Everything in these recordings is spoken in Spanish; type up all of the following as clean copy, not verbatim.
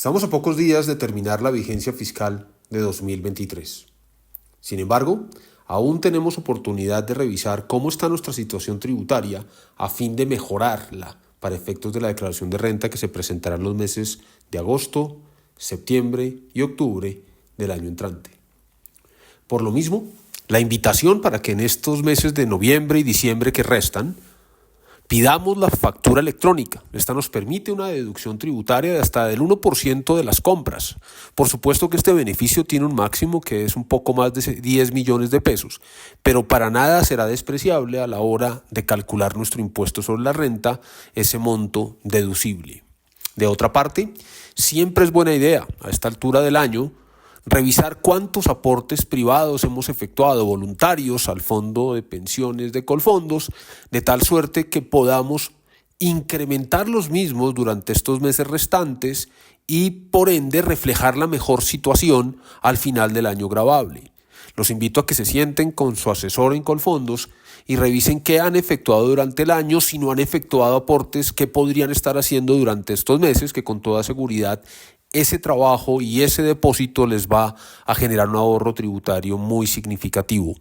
Estamos a pocos días de terminar la vigencia fiscal de 2023. Sin embargo, aún tenemos oportunidad de revisar cómo está nuestra situación tributaria a fin de mejorarla para efectos de la declaración de renta que se presentará en los meses de agosto, septiembre y octubre del año entrante. Por lo mismo, la invitación para que en estos meses de noviembre y diciembre que restan, pidamos la factura electrónica. Esta nos permite una deducción tributaria de hasta del 1% de las compras. Por supuesto que este beneficio tiene un máximo que es un poco más de 10 millones de pesos, pero para nada será despreciable a la hora de calcular nuestro impuesto sobre la renta ese monto deducible. De otra parte, siempre es buena idea a esta altura del año revisar cuántos aportes privados hemos efectuado voluntarios al fondo de pensiones de Colfondos, de tal suerte que podamos incrementar los mismos durante estos meses restantes y por ende reflejar la mejor situación al final del año gravable. Los invito a que se sienten con su asesor en Colfondos y revisen qué han efectuado durante el año, si no han efectuado aportes, qué podrían estar haciendo durante estos meses, que con toda seguridad ese trabajo y ese depósito les va a generar un ahorro tributario muy significativo.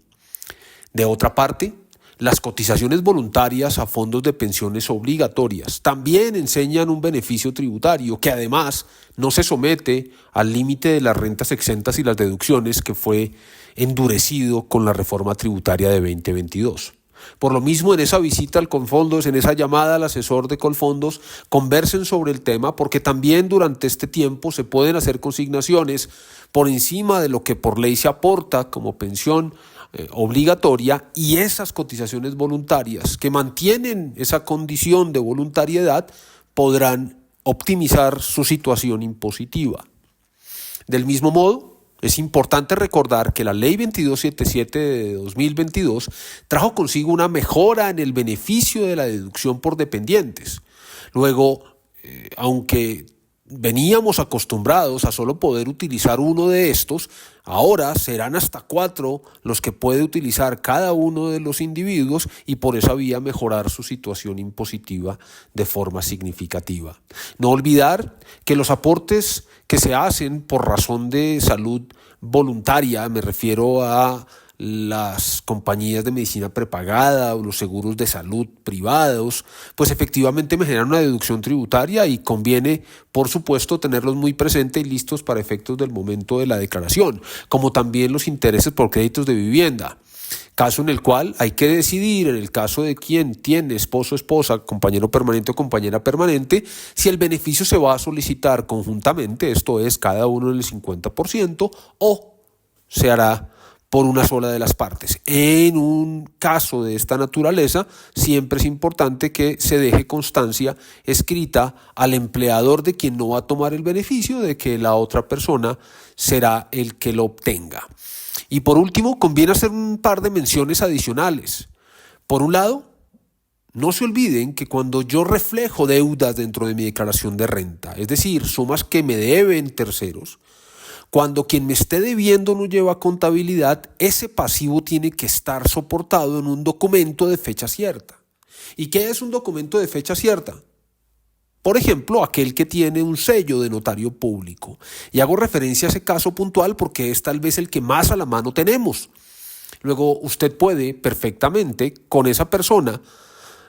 De otra parte, las cotizaciones voluntarias a fondos de pensiones obligatorias también enseñan un beneficio tributario que además no se somete al límite de las rentas exentas y las deducciones que fue endurecido con la reforma tributaria de 2022. Por lo mismo, en esa visita al Colfondos, en esa llamada al asesor de Colfondos, conversen sobre el tema porque también durante este tiempo se pueden hacer consignaciones por encima de lo que por ley se aporta como pensión obligatoria, y esas cotizaciones voluntarias que mantienen esa condición de voluntariedad podrán optimizar su situación impositiva. Del mismo modo, es importante recordar que la Ley 2277 de 2022 trajo consigo una mejora en el beneficio de la deducción por dependientes. Luego, aunque veníamos acostumbrados a solo poder utilizar uno de estos, ahora serán hasta 4 los que puede utilizar cada uno de los individuos y por esa vía mejorar su situación impositiva de forma significativa. No olvidar que los aportes que se hacen por razón de salud voluntaria, me refiero a las compañías de medicina prepagada o los seguros de salud privados, pues efectivamente me generan una deducción tributaria y conviene, por supuesto, tenerlos muy presentes y listos para efectos del momento de la declaración, como también los intereses por créditos de vivienda. Caso en el cual hay que decidir, en el caso de quien tiene esposo, esposa, compañero permanente o compañera permanente, si el beneficio se va a solicitar conjuntamente, esto es, cada uno en el 50%, o se hará por una sola de las partes. En un caso de esta naturaleza, siempre es importante que se deje constancia escrita al empleador de quien no va a tomar el beneficio, de que la otra persona será el que lo obtenga. Y por último, conviene hacer un par de menciones adicionales. Por un lado, no se olviden que cuando yo reflejo deudas dentro de mi declaración de renta, es decir, sumas que me deben terceros, cuando quien me esté debiendo no lleva contabilidad, ese pasivo tiene que estar soportado en un documento de fecha cierta. ¿Y qué es un documento de fecha cierta? Por ejemplo, aquel que tiene un sello de notario público. Y hago referencia a ese caso puntual porque es tal vez el que más a la mano tenemos. Luego usted puede perfectamente con esa persona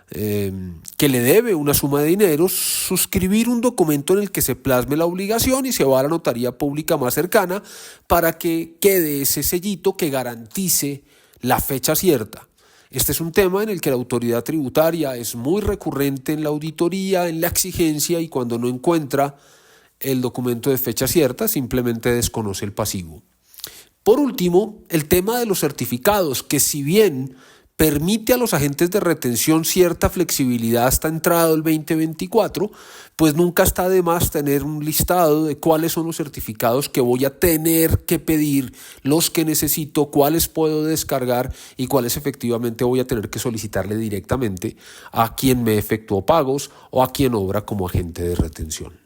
que le debe una suma de dinero, suscribir un documento en el que se plasme la obligación y se va a la notaría pública más cercana para que quede ese sellito que garantice la fecha cierta. Este es un tema en el que la autoridad tributaria es muy recurrente en la auditoría, en la exigencia, y cuando no encuentra el documento de fecha cierta, simplemente desconoce el pasivo. Por último, el tema de los certificados, que si bien permite a los agentes de retención cierta flexibilidad hasta entrado el 2024, pues nunca está de más tener un listado de cuáles son los certificados que voy a tener que pedir, los que necesito, cuáles puedo descargar y cuáles efectivamente voy a tener que solicitarle directamente a quien me efectuó pagos o a quien obra como agente de retención.